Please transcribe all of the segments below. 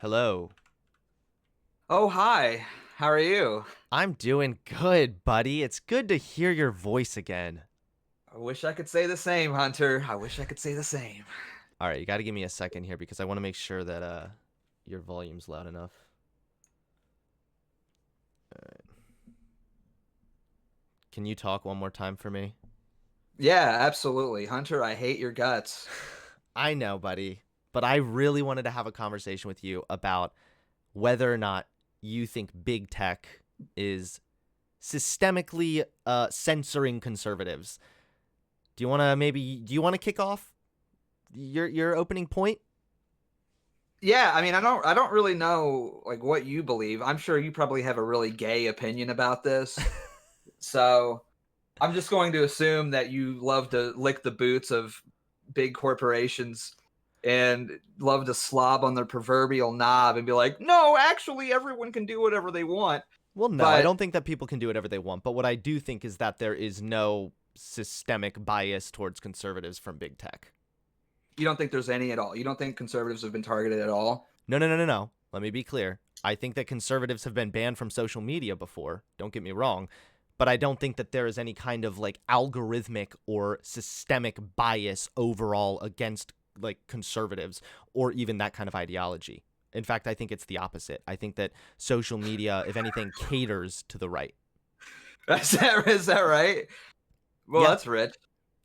Hello. Oh, hi. How are you? I'm doing good, buddy. It's good to hear your voice again. I wish I could say the same, Hunter. I wish I could say the same. All right, you got to give me a second here because I want to make sure that your volume's loud enough. All right. Can you talk one more time for me? Yeah, absolutely. Hunter, I hate your guts. I know, buddy, but I really wanted to have a conversation with you about whether or not you think big tech is systemically censoring conservatives. Do you want to kick off your opening point? Yeah, I mean, I don't really know like what you believe. I'm sure you probably have a really gay opinion about this. So, I'm just going to assume that you love to lick the boots of big corporations and love to slob on their proverbial knob and be like, "No, actually everyone can do whatever they want." Well, no, I But don't think that people can do whatever they want. But what I do think is that there is no systemic bias towards conservatives from big tech. you don't think there's any at all. You don't think conservatives have been targeted at all? No, no, no, no, no. Let me be clear. I think that conservatives have been banned from social media before. Don't get me wrong. But I don't think that there is any kind of like algorithmic or systemic bias overall against like conservatives or even that kind of ideology. In fact, I think it's the opposite. I think that social media, if anything, caters to the right. Is that right? Well, Yeah. that's rich.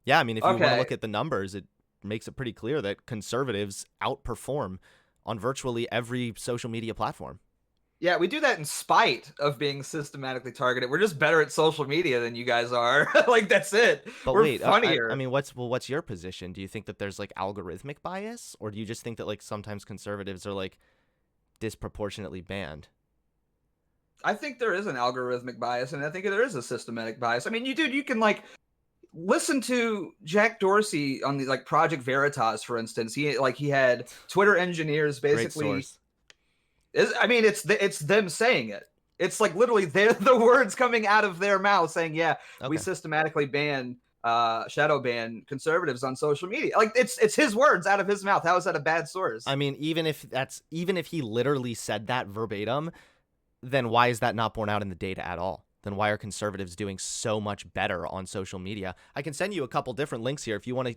Yeah, I mean, if you want to Okay. look at the numbers, it makes it pretty clear that conservatives outperform on virtually every social media platform. Yeah, we do that in spite of being systematically targeted. We're just better at social media than you guys are. Like that's it. But We're wait, I funnier. mean, what's your position? Do you think that there's like algorithmic bias, or do you just think that like sometimes conservatives are like disproportionately banned? I think there is an algorithmic bias, and I think there is a systematic bias. I mean, you can like listen to Jack Dorsey on the like Project Veritas, for instance. He had Twitter engineers Great basically. source. I mean, it's them saying it. It's like literally they're the words coming out of their mouth saying, "Yeah, we Okay. systematically shadow ban conservatives on social media." Like it's his words out of his mouth. How is that a bad source? I mean, even if he literally said that verbatim, then why is that not borne out in the data at all? Then why are conservatives doing so much better on social media? I can send you a couple different links here if you want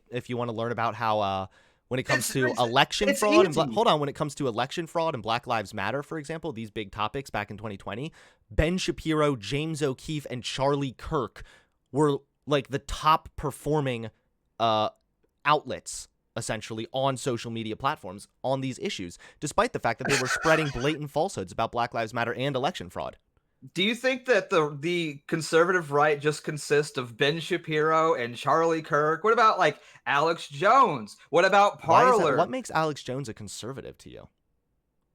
to learn about how when it comes It's to it's, election it's fraud and easy. hold on, when it comes to election fraud and Black Lives Matter, for example, these big topics back in 2020, Ben Shapiro, James O'Keefe, and Charlie Kirk were like the top performing uh outlets essentially on social media platforms on these issues, despite the fact that they were spreading blatant falsehoods about Black Lives Matter and election fraud. Do you think that the conservative right just consists of Ben Shapiro and Charlie Kirk? What about like Alex Jones? What about Why is that? What Parler? makes Alex Jones a conservative to you?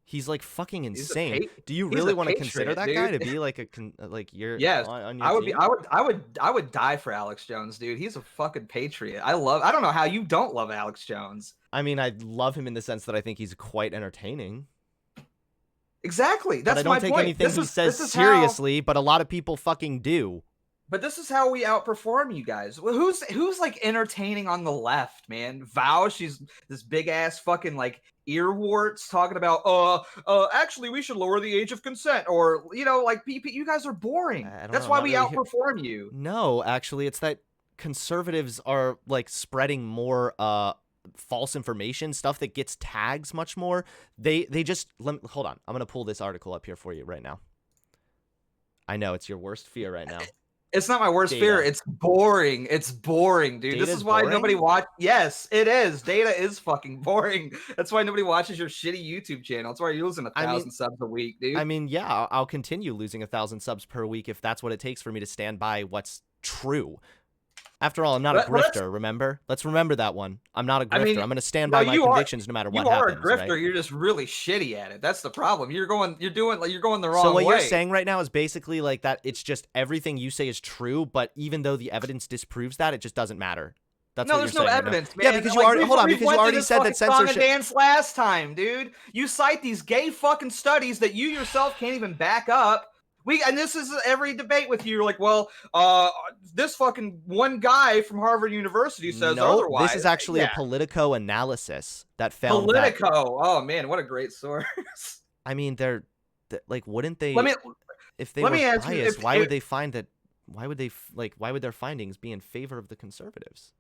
He's like fucking He's a insane. Do you he's really a want to consider patriot, that guy dude. to be like like you're Yes, on your I would be. team? I would die for Alex Jones, dude. He's a fucking patriot. I don't know how you don't love Alex Jones. I mean, I love him in the sense that I think he's quite entertaining, Exactly. but I That's don't my take point. anything he says This is how. seriously, but a lot of people fucking do. But this is how we outperform you guys. Well, who's like entertaining on the left, man? Val, she's this big ass fucking like earwarts talking about actually we should lower the age of consent, or like you guys are boring. I don't know. That's I'm why not we really here. outperform you. No, actually, it's that conservatives are like spreading more false information, stuff that gets tags much more. They just hold on. I'm gonna pull this article up here for you right now. I know it's your worst fear right now. It's not my worst fear. Data. It's boring. It's boring, dude. This Data's is why nobody boring. watch. Yes, it is. Data is fucking boring. That's why nobody watches your shitty YouTube channel. That's why you're losing a I mean, thousand subs a week, I dude. mean, yeah, I'll continue losing 1,000 subs per week if that's what it takes for me to stand by what's true. After all, I'm not a Well, that's. grifter, remember? Let's remember that one. I'm not a I grifter. mean, I'm going to stand no, by my convictions no matter what you are a happens, right? grifter. You're just really shitty at it. That's the problem. You're going the So wrong what you're way. saying right now is basically like that it's just everything you say is true, but even though the evidence disproves that, it just doesn't matter. That's No, what you're there's no saying right now. evidence, Yeah, man. because you Like already hold on, we've because you went through already this said fucking that song and censorship. dance last time, dude. You cite these gay fucking studies that you yourself can't even back up And this is every debate with you. You're like, well, this fucking one guy from Harvard University says No, otherwise. this is actually a Yeah. Politico analysis that found that. Politico. Oh man, what a great source. I mean, they're like, wouldn't they? Let me If they let were me ask you, biased, why would they find that? Why would they why would their findings be in favor of the conservatives?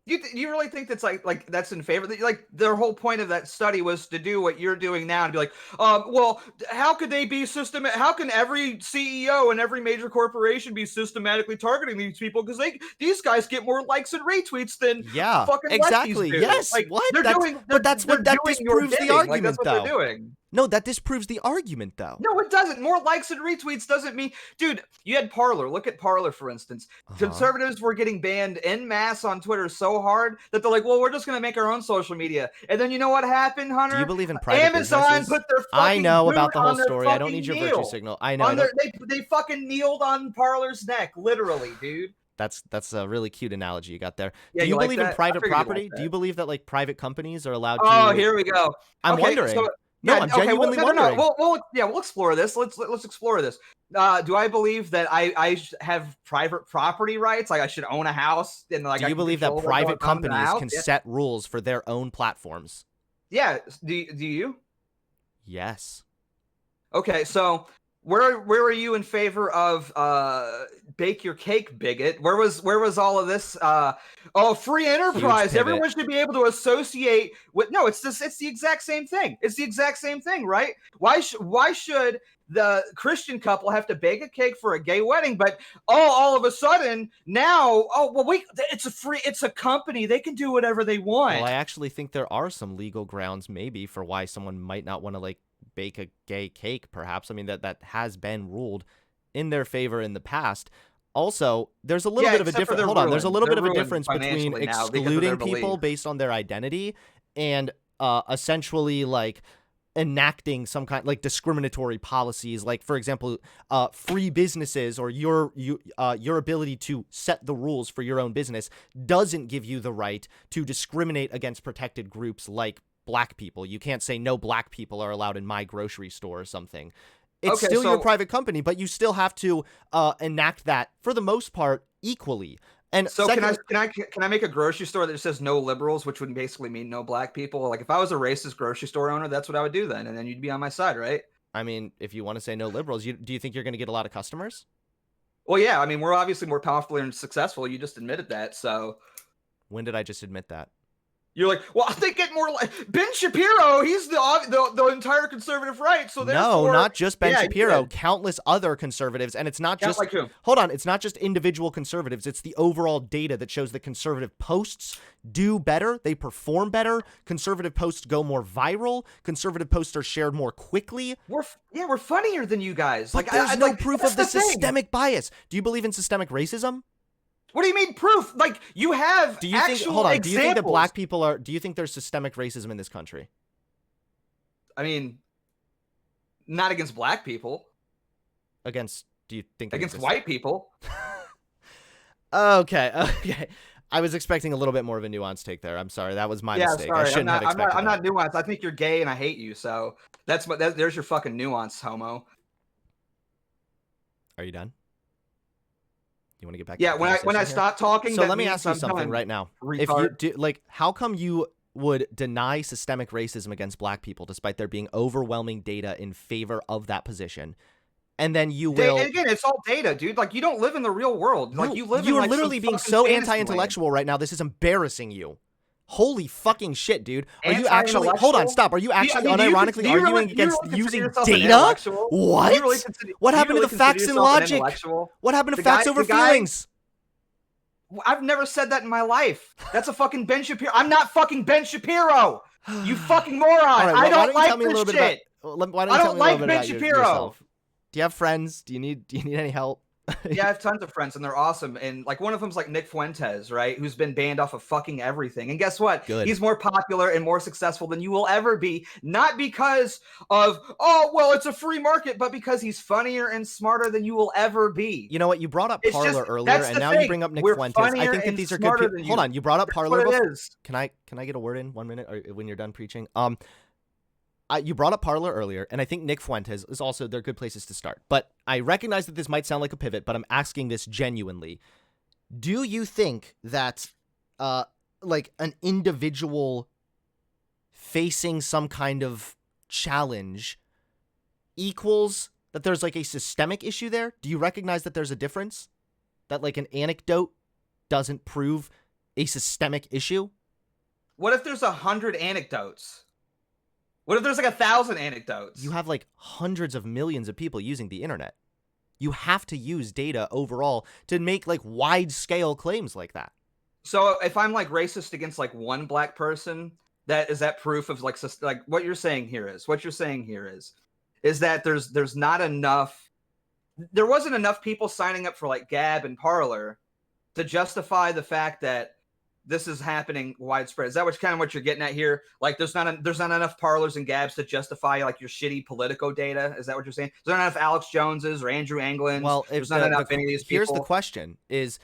you really think that's like that's in favor? Like their whole point of that study was to do what you're doing now and be like, well, how could they be systematic? How can every CEO and every major corporation be systematically targeting these people? Because these guys get more likes and retweets than Yeah, fucking exactly. lefties do. Yes. Like what? they're doing, But that's what that doing your disproves the bidding. Like argument, that's what though. they're doing. No, that disproves the argument, though. No, it doesn't. More likes and retweets doesn't mean, dude. You had Parler. Look at Parler, for instance. Conservatives were getting banned en masse on Twitter so hard that they're like, "Well, we're just going to make our own social media." And then you know what happened, Hunter? Do you believe in private Amazon businesses? put their fucking I know boot about the whole on their story. I don't fucking need your kneel. virtue signal. I know. They fucking kneeled on Parler's neck, literally, dude. That's a really cute analogy you got there. Yeah, Do you like believe in that? private I figured you'd like property? that. Do you believe that like private companies are allowed to? Oh, here we go. I'm Okay, wondering. so- No, Yeah, I'm genuinely wondering. We'll explore this. Let's explore this. Do I believe that I have private property rights? Like I should own a house and like. Do you believe that private companies can set rules for their own platforms? Yeah. Do you? Yes. Okay, so where were you in favor of bake your cake, bigot? Where was all of this? Free enterprise. Everyone should be able to associate with. No, it's the exact same thing. It's the exact same thing, right? Why should the Christian couple have to bake a cake for a gay wedding, but all of a sudden now, it's a company. They can do whatever they want. Well, I actually think there are some legal grounds maybe for why someone might not want to like bake a gay cake, perhaps. I mean, that has been ruled in their favor in the past. Also, there's a little bit of a difference. Hold on, there's a little bit of a difference between excluding people based on their identity and essentially like enacting some kind like discriminatory policies, like for example, free businesses or your ability to set the rules for your own business doesn't give you the right to discriminate against protected groups like black people. You can't say no black people are allowed in my grocery store or something. It's still your private company, but you still have to enact that for the most part equally. And so can I make a grocery store that says no liberals, which would basically mean no black people? Like if I was a racist grocery store owner, that's what I would do then, and then you'd be on my side, right? I mean, if you want to say no liberals, do you think you're going to get a lot of customers? Well, yeah. I mean, we're obviously more powerful and successful. You just admitted that. So when did I just admit that? You're like, well, they get more like Ben Shapiro. He's the entire conservative right. So no, not just Ben Shapiro. Countless other conservatives, and it's not just like who? Hold on, it's not just individual conservatives. It's the overall data that shows that conservative posts do better. They perform better. Conservative posts go more viral. Conservative posts are shared more quickly. We're funnier than you guys. But there's no proof of the systemic bias. Do you believe in systemic racism? What do you mean proof? Like you have do you think that black people are do you think there's systemic racism in this country? I mean, not against black people. Do you think against white people? Okay. I was expecting a little bit more of a nuanced take there. I'm sorry. That was my mistake. Sorry. I shouldn't have expected I'm not nuanced. I think you're gay and I hate you. So there's your fucking nuance, homo. Are you done? You want to get back? Yeah, when I stop talking. So let me ask you something right now. If you do, how come you would deny systemic racism against black people despite there being overwhelming data in favor of that position? And then you will. Again, it's all data, dude. Like you don't live in the real world. Like you live. You are literally being so anti-intellectual right now. This is embarrassing you. Holy fucking shit, dude. Are you actually hold on, stop. Are you actually unironically arguing against using data? What? What happened to the facts and logic? What happened to facts over feelings? I've never said that in my life. That's a fucking Ben Shapiro. I'm not fucking Ben Shapiro. You fucking moron. Right, I don't like this shit. I don't like Ben Shapiro. Do you have friends? Do you need any help? Yeah, I have tons of friends and they're awesome. And like one of them's like Nick Fuentes, right? Who's been banned off of fucking everything. And guess what? Good. He's more popular and more successful than you will ever be. Not because of, oh, well, it's a free market, but because he's funnier and smarter than you will ever be. You know what? You brought up Parler earlier and now you bring up Nick Fuentes. I think that these are good people. Hold on. You brought up Parler before. Can I get a word in 1 minute or when you're done preaching? you brought up Parler earlier, and I think Nick Fuentes is also, they're good places to start. But I recognize that this might sound like a pivot, but I'm asking this genuinely. Do you think that, like, an individual facing some kind of challenge equals that there's, like, a systemic issue there? Do you recognize that there's a difference? That, like, an anecdote doesn't prove a systemic issue? What if there's 100 anecdotes? What if there's like 1,000 anecdotes? You have like hundreds of millions of people using the internet. You have to use data overall to make like wide scale claims like that. So if I'm like racist against like one black person, is that proof of like what you're saying here is that there's not enough. There wasn't enough people signing up for like Gab and Parler to justify the fact that this is happening widespread. Is that what you're getting at here? Like, there's not enough Parlers and Gabs to justify like your shitty Politico data. Is that what you're saying? There's not enough Alex Joneses or Andrew Anglins. Well, there's not enough any of these people. Here's the question: is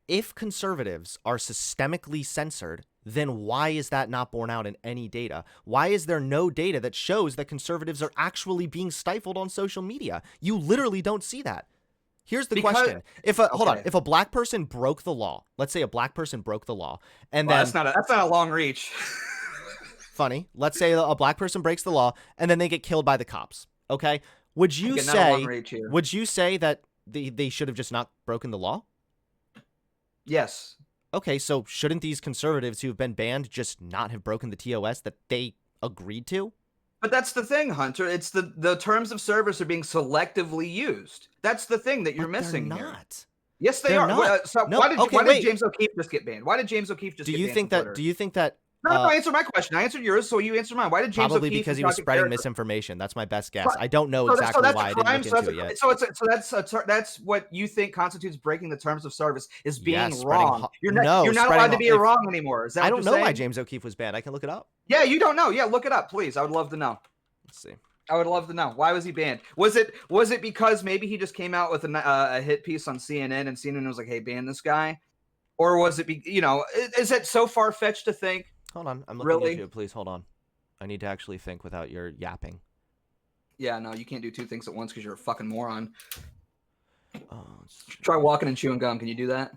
if conservatives are systemically censored, then why is that not borne out in any data? Why is there no data that shows that conservatives are actually being stifled on social media? You literally don't see that. Here's the question. Hold on, if a black person broke the law, let's say a black person broke the law, and then that's not a long reach. Funny. Let's say a black person breaks the law and then they get killed by the cops. Okay? Would you say that they should have just not broken the law? Yes. Okay, so shouldn't these conservatives who have been banned just not have broken the TOS that they agreed to? But that's the thing, Hunter. It's the terms of service are being selectively used. That's the thing that you're missing they're here. Not. Yes, they are. Why did James O'Keefe just get banned? Why did James O'Keefe just get banned? Do you think that No, answer my question. I answered yours, so you answer mine. Why did James Probably O'Keefe because he was spreading misinformation. That's my best guess. I don't know so exactly that's why. a I crime. didn't look into it yet. So that's what you think constitutes breaking the terms of service is being Yes, wrong. You're not allowed to be wrong anymore. Is that I what don't you're know saying? why James O'Keefe was banned. I can look it up. Yeah, you don't know. Yeah, look it up, please. I would love to know. Let's see. I would love to know. Why was he banned? Was it because maybe he just came out with a hit piece on CNN and CNN was like, "Hey, ban this guy," or was it is it so far fetched to think? Hold on, I'm looking into it. Please hold on. I need to actually think without your yapping. Yeah, no, you can't do two things at once because you're a fucking moron. Oh, try walking and chewing gum. Can you do that?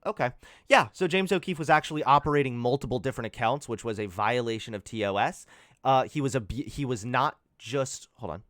Okay. Yeah, so James O'Keefe was actually operating multiple different accounts, which was a violation of TOS. He was not just... Hold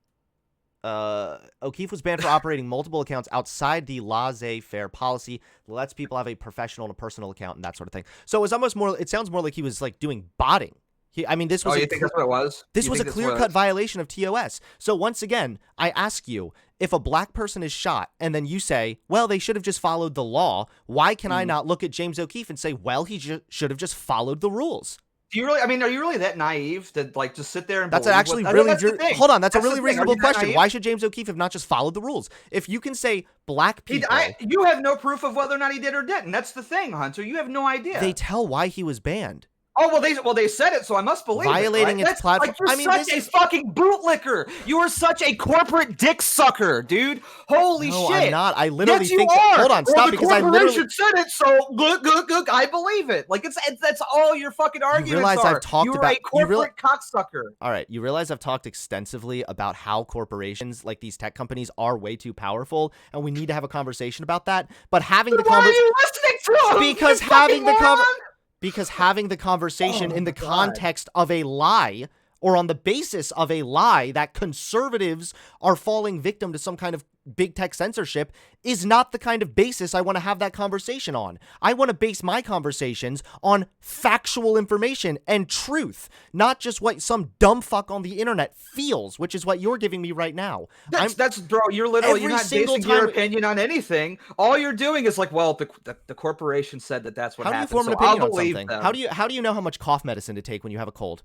on. O'Keefe was banned for operating multiple accounts outside the laissez-faire policy. Lets people have a professional and a personal account and that sort of thing. So it was almost more... It sounds more like he was, like, doing botting. This was. You think that's what it was? This was a clear-cut violation of TOS. So once again, I ask you, if a black person is shot and then you say, well, they should have just followed the law, why can I not look at James O'Keefe and say, well, he should have just followed the rules? Do you really? I mean, are you really that naive to like just sit there and? That's actually really. Hold on, that's a really reasonable question. Why should James O'Keefe have not just followed the rules? If you can say black people, you have no proof of whether or not he did or didn't. That's the thing, Hunter. You have no idea. They tell why he was banned. Oh, they said it, so I must believe violating it, right? its platform. Like, you're such a fucking bootlicker. You are such a corporate dick sucker, dude. Holy shit. I'm not. I literally think. Hold on, stop, because I literally said it. So good. I believe it. Like that's all your fucking arguments you realize are. I've talked You're about a corporate cocksucker. All right, you realize I've talked extensively about how corporations like these tech companies are way too powerful, and we need to have a conversation about that. But having the conversation, why are you listening to him? Because having the conversation. Because having the conversation in the context of a lie or on the basis of a lie that conservatives are falling victim to some kind of big tech censorship is not the kind of basis I want to have that conversation on. I want to base my conversations on factual information and truth, not just what some dumb fuck on the internet feels, which is what you're giving me right now. Bro, you're not basing your opinion on anything. All you're doing is like, well, the corporation said that's what happened. How do you form an opinion on something? How do you know how much cough medicine to take when you have a cold?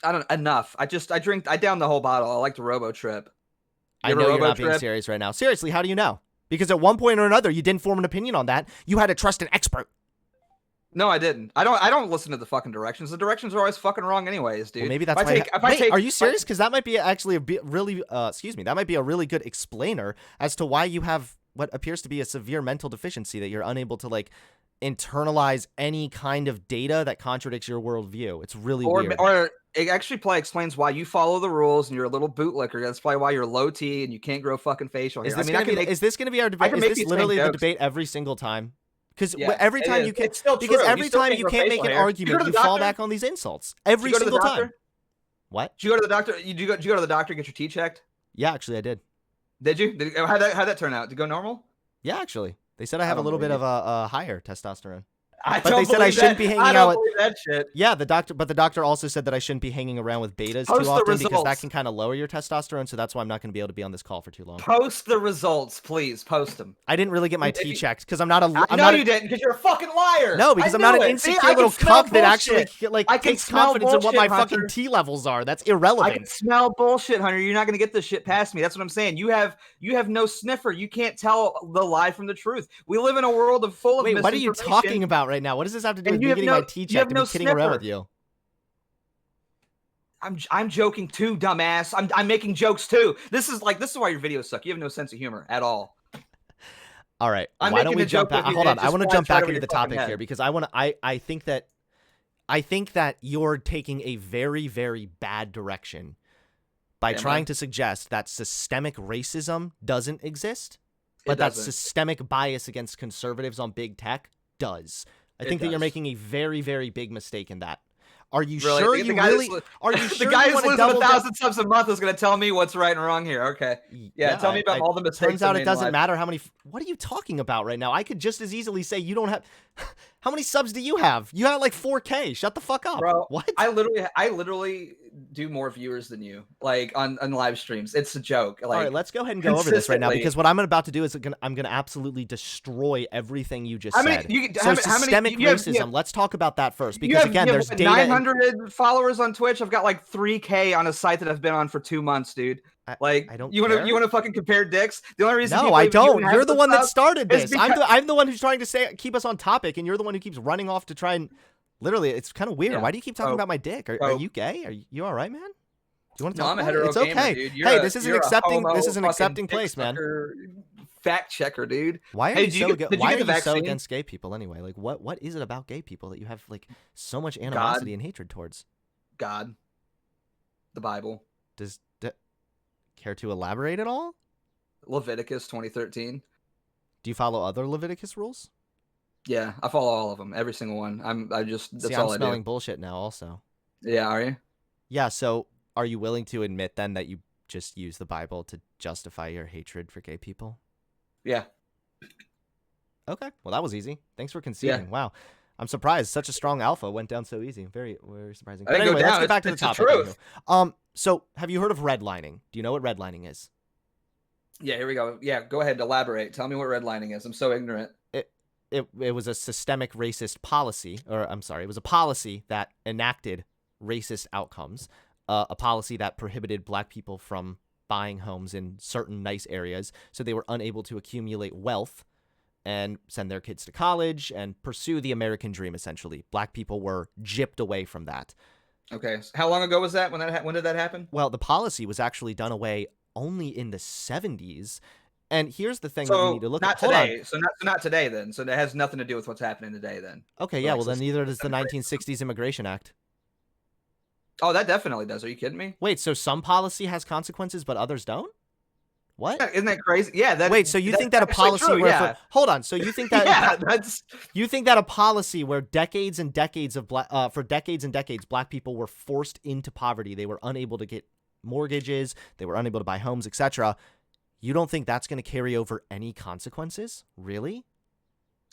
I don't enough. I down the whole bottle. I like the Robo Trip. I know you're not being serious right now. Seriously, how do you know? Because at one point or another, you didn't form an opinion on that. You had to trust an expert. No, I didn't. I don't listen to the fucking directions. The directions are always fucking wrong anyways, dude. Well, maybe that's why. Wait, are you serious? Because that might be actually really, excuse me, that might be a really good explainer as to why you have what appears to be a severe mental deficiency, that you're unable to like internalize any kind of data that contradicts your worldview. It's really weird. Or it actually probably explains why you follow the rules and you're a little bootlicker. That's probably why you're low T and you can't grow fucking facial hair. Is this going to be our debate? Is this literally the debate every single time? Because every time you can, because every time you can't make an argument, you fall back on these insults. Every single time. What? Did you go to the doctor? Did you go to the doctor and get your T checked? Yeah, actually, I did. Did you? How'd that turn out? Did it go normal? Yeah, actually, they said I have a little bit of a higher testosterone. But they said I shouldn't be hanging out with that shit. Yeah, the doctor also said that I shouldn't be hanging around with betas too often because that can kind of lower your testosterone. So that's why I'm not going to be able to be on this call for too long. Post the results, please. Post them. I didn't really get my T checked because I'm not a. You didn't because you're a fucking liar. No, because I'm not an insecure little cuck that actually like takes confidence in what my fucking T levels are. That's irrelevant. I can smell bullshit, Hunter. You're not going to get this shit past me. That's what I'm saying. You have no sniffer. You can't tell the lie from the truth. We live in a world full of Wait, what are you talking about right now? What does this have to do with me getting my T checked and kidding around with you? I'm joking too, dumbass. I'm making jokes too. This is why your videos suck. You have no sense of humor at all. All right. Why don't we jump back? Hold on. I want to jump back into the topic here because I think that you're taking a very, very bad direction by trying to suggest that systemic racism doesn't exist, but that systemic bias against conservatives on big tech does. I think that you're making a very, very big mistake in that. Are you sure you really? Are you sure the guy who's losing 1,000 subs a month is going to tell me what's right and wrong here? Okay, yeah, tell me about all the mistakes. Turns out it doesn't matter how many. What are you talking about right now? I could just as easily say you don't have. How many subs do you have? You have like 4K. Shut the fuck up, bro. What? I literally do more viewers than you, like on live streams. It's a joke. Like, all right, let's go ahead and go over this right now because what I'm about to do is I'm gonna absolutely destroy everything you just said. Systemic racism. Let's talk about that first because again, there's data. 900 followers on Twitch. I've got like 3K on a site that I've been on for 2 months, dude. Like, I don't. You want to fucking compare dicks? The only reason. No, I don't. You're the one that started this. I'm the one who's trying to keep us on topic, and you're the one who keeps running off to try and. Literally, it's kind of weird. Yeah. Why do you keep talking about my dick? Are you gay? Are you all right, man? Do you want to talk about it? It's okay. Dude. Hey, this is an accepting place, man. Fact checker, dude. Why are you so against gay people anyway? Like, what is it about gay people that you have like so much animosity and hatred towards? God, the Bible. Care to elaborate at all? Leviticus 20:13. Do you follow other Leviticus rules? Yeah, I follow all of them, every single one. That's all I do. I'm smelling bullshit now also. Yeah, are you? Yeah, so are you willing to admit then that you just use the Bible to justify your hatred for gay people? Yeah. Okay, well that was easy. Thanks for conceding. Yeah. Wow. I'm surprised such a strong alpha went down so easy. Very, very surprising. But anyway, let's get back to the topic. So have you heard of redlining? Do you know what redlining is? Yeah, here we go. Yeah, go ahead, elaborate. Tell me what redlining is. I'm so ignorant. It was a systemic racist policy, or I'm sorry, it was a policy that enacted racist outcomes, a policy that prohibited black people from buying homes in certain nice areas, so they were unable to accumulate wealth and send their kids to college and pursue the American dream, essentially. Black people were gypped away from that. Okay, so how long ago was that? When did that happen? Well, the policy was actually done away only in the 70s. And here's the thing that we need to look at. Hold on. So not today then. So that has nothing to do with what's happening today then. Okay, yeah, well then neither does the 1960s Immigration Act. Oh, that definitely does. Are you kidding me? Wait, so some policy has consequences but others don't? What? Yeah, isn't that crazy? Yeah. Wait, so you think that a policy where hold on, so you think that you think that a policy where decades and decades of black people were forced into poverty, they were unable to get mortgages, they were unable to buy homes, etc. You don't think that's going to carry over any consequences? Really?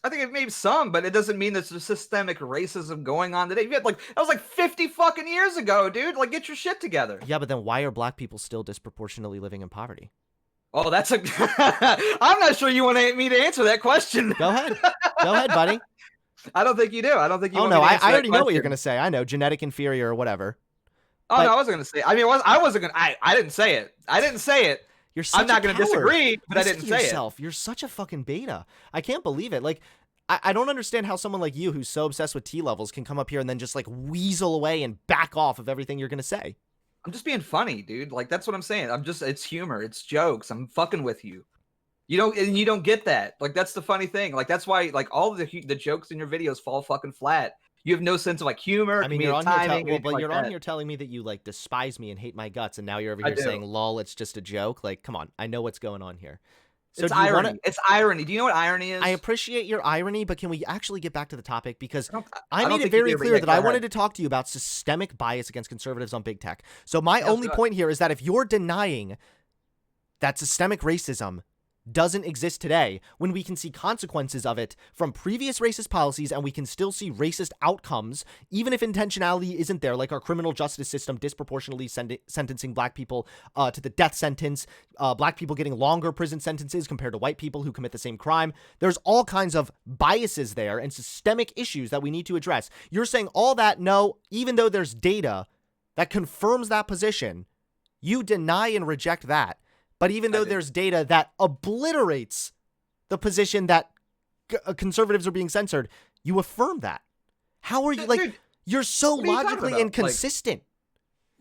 I think it may be some, but it doesn't mean there's systemic racism going on today. That was like 50 fucking years ago, dude. Like, get your shit together. Yeah, but then why are black people still disproportionately living in poverty? Oh, that's a... I'm not sure you want me to answer that question. Go ahead. Go ahead, buddy. I don't think you do. I don't think you want me to answer I already know what you're going to say. I know. Genetic inferior or whatever. Oh, no, I wasn't going to say it. I mean, I wasn't going to... I didn't say it. I didn't say it. I'm not going to disagree, but I didn't say it. You're such a fucking beta. I can't believe it. Like, I don't understand how someone like you, who's so obsessed with T-levels, can come up here and then just like weasel away and back off of everything you're gonna say. I'm just being funny, dude. Like that's what I'm saying. It's humor, it's jokes. I'm fucking with you. You don't get that. Like that's the funny thing. Like that's why like all the jokes in your videos fall fucking flat. You have no sense of like humor, I mean, you're comedic on here, timing, well, but like you're that. on here telling me that you like despise me and hate my guts, and now you're over I here do. saying, "Lol, it's just a joke." Like, come on, I know what's going on here. So It's do you irony. wanna, It's irony. Do you know what irony is? I appreciate your irony, but can we actually get back to the topic? Because I I don't made it think you very do, but clear yeah, that go I ahead. wanted to talk to you about systemic bias against conservatives on big tech. So my Yes, only go ahead. point here is that if you're denying that systemic racism doesn't exist today, when we can see consequences of it from previous racist policies and we can still see racist outcomes, even if intentionality isn't there, like our criminal justice system disproportionately sentencing black people to the death sentence, black people getting longer prison sentences compared to white people who commit the same crime. There's all kinds of biases there and systemic issues that we need to address. You're saying all that, no, even though there's data that confirms that position, you deny and reject that. But even though there's data that obliterates the position that conservatives are being censored, you affirm that. How are you, like, Dude, you're so what are you talking logically about? inconsistent.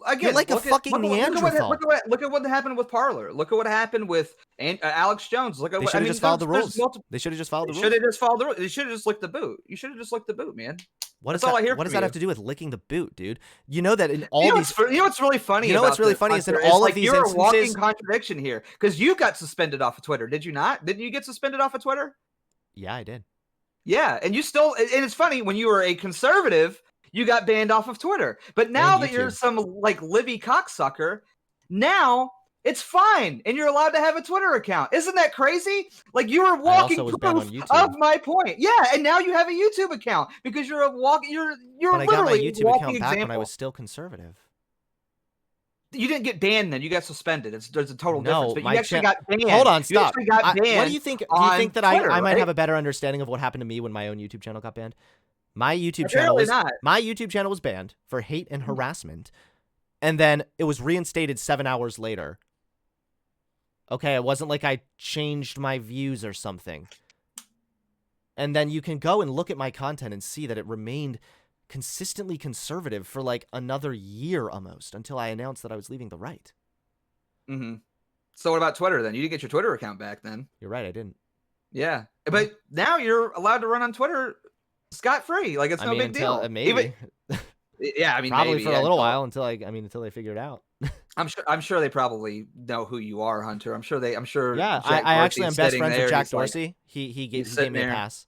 Again, You're like a fucking Neanderthal. Look at what happened with Parler. Look at what happened with Alex Jones. Look at They what should I have mean. just followed the There's rules. multiple. They should have just followed the They rules. should have just followed the rules. They should have just licked the boot. You should have just licked the boot, man. What That's all I hear What does from that you. have to do with licking the boot, dude? You know that in all You know these... what's really funny? You know about what's really this, funny is in Hunter, all of like these you're a walking instances... contradiction here because you got suspended off of Twitter. Did you not? Didn't you get suspended off of Twitter? Yeah, I did. Yeah, and you still, and it's funny when you were a conservative, you got banned off of Twitter. But now And that you're YouTube. some like Libby cocksucker, now it's fine, and you're allowed to have a Twitter account. Isn't that crazy? Like you were walking also was banned on proof YouTube. of my point. Yeah, and now you have a YouTube account because you're a walk. You're But I got my literally a YouTube walking account back example. when I was still conservative. You didn't get banned then. You got suspended. There's a total difference. But my you actually got banned. Hold on, You stop. actually got banned. What do you think? Do you think that Twitter, I might right? have a better understanding of what happened to me when my own YouTube channel got banned? My YouTube Apparently not. My YouTube channel was banned for hate and harassment, and then it was reinstated 7 hours later. Okay, it wasn't like I changed my views or something. And then you can go and look at my content and see that it remained consistently conservative for like another year almost until I announced that I was leaving the right. Mm-hmm. So what about Twitter then? You didn't get your Twitter account back then. You're right, I didn't. Yeah, but now you're allowed to run on Twitter scot-free. Like it's no big deal. Maybe. Even, yeah, I mean, probably maybe, for a little while until they figured it out. I'm sure they probably know who you are, Hunter. I'm sure. Yeah, Jack I actually am Dorsey's best sitting friends there, with Jack he's like- Dorsey. He gave me a there. pass.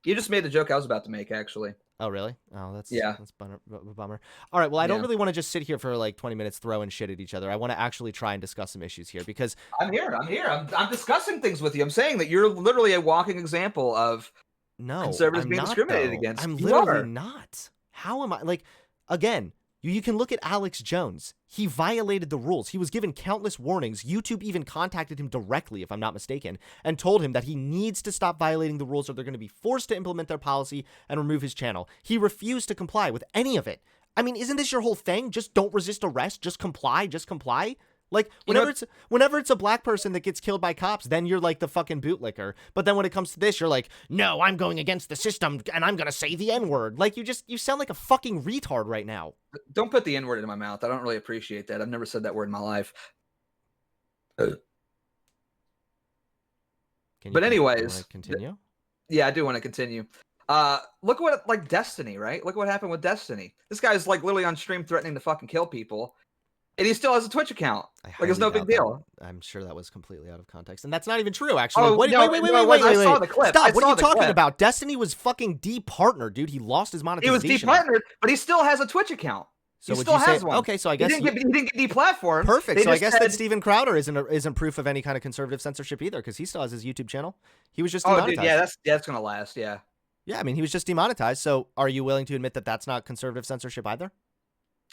You just made the joke I was about to make, actually. Oh, really? Oh, that's bummer. All right, well, I don't Yeah. really want to just sit here for like 20 minutes throwing shit at each other. I want to actually try and discuss some issues here because I'm here. I'm discussing things with you. I'm saying that you're literally a walking example of conservatives I'm being not, discriminated though. against. I'm You literally are. not. How am I? Like, again, you can look at Alex Jones. He violated the rules. He was given countless warnings. YouTube even contacted him directly, if I'm not mistaken, and told him that he needs to stop violating the rules or they're going to be forced to implement their policy and remove his channel. He refused to comply with any of it. I mean, isn't this your whole thing? Just don't resist arrest. Just comply. Just comply. Like, whenever it's a black person that gets killed by cops, then you're like the fucking bootlicker. But then when it comes to this, you're like, no, I'm going against the system and I'm going to say the N-word. Like, you sound like a fucking retard right now. Don't put the N-word in my mouth. I don't really appreciate that. I've never said that word in my life. But anyways, continue. Yeah, I do want to continue. Look what like Destiny, right? Look what happened with Destiny. This guy's like literally on stream threatening to fucking kill people. And he still has a Twitch account. Like it's no big deal. I'm sure that was completely out of context, and that's not even true. Actually, Oh, wait. I saw the clip. Stop! What are you talking about? Destiny was fucking departnered, dude. He lost his monetization. He was departnered, but he still has a Twitch account. So he still has one. Okay, so I guess he didn't get deplatformed. Perfect. So I guess that Steven Crowder isn't proof of any kind of conservative censorship either, because he still has his YouTube channel. He was just demonetized. Oh, dude, yeah, that's gonna last. Yeah. Yeah, I mean, he was just demonetized. So are you willing to admit that that's not conservative censorship either?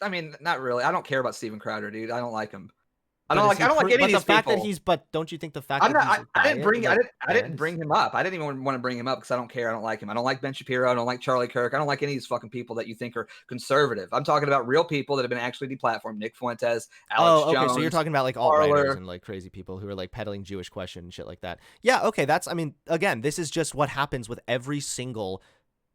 I mean, not really. I don't care about Steven Crowder, dude. I don't like him. I don't like any but of these the fact people. that he's, but don't you think the fact I'm that not. he's I didn't bring. like, I didn't bring him up. I didn't even want to bring him up because I don't care. I don't like him. I don't like Ben Shapiro. I don't like Charlie Kirk. I don't like any of these fucking people that you think are conservative. I'm talking about real people that have been actually deplatformed. Nick Fuentes, Alex okay, Jones. so you're talking about like alt-righters and like crazy people who are like peddling Jewish question and shit like that. Yeah, okay, that's, I mean, again, this is just what happens with every single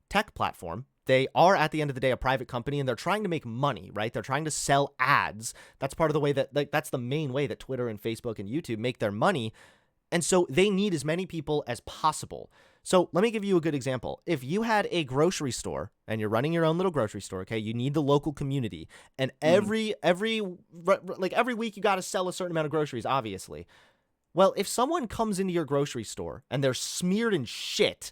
tech platform. They are, at the end of the day, a private company, and they're trying to make money, right? They're trying to sell ads. That's part of the way that, like, that's the main way that Twitter and Facebook and YouTube make their money. And so they need as many people as possible. So let me give you a good example. If you had a grocery store and you're running your own little grocery store, okay, you need the local community. And every week you got to sell a certain amount of groceries, obviously. Well, if someone comes into your grocery store and they're smeared in shit,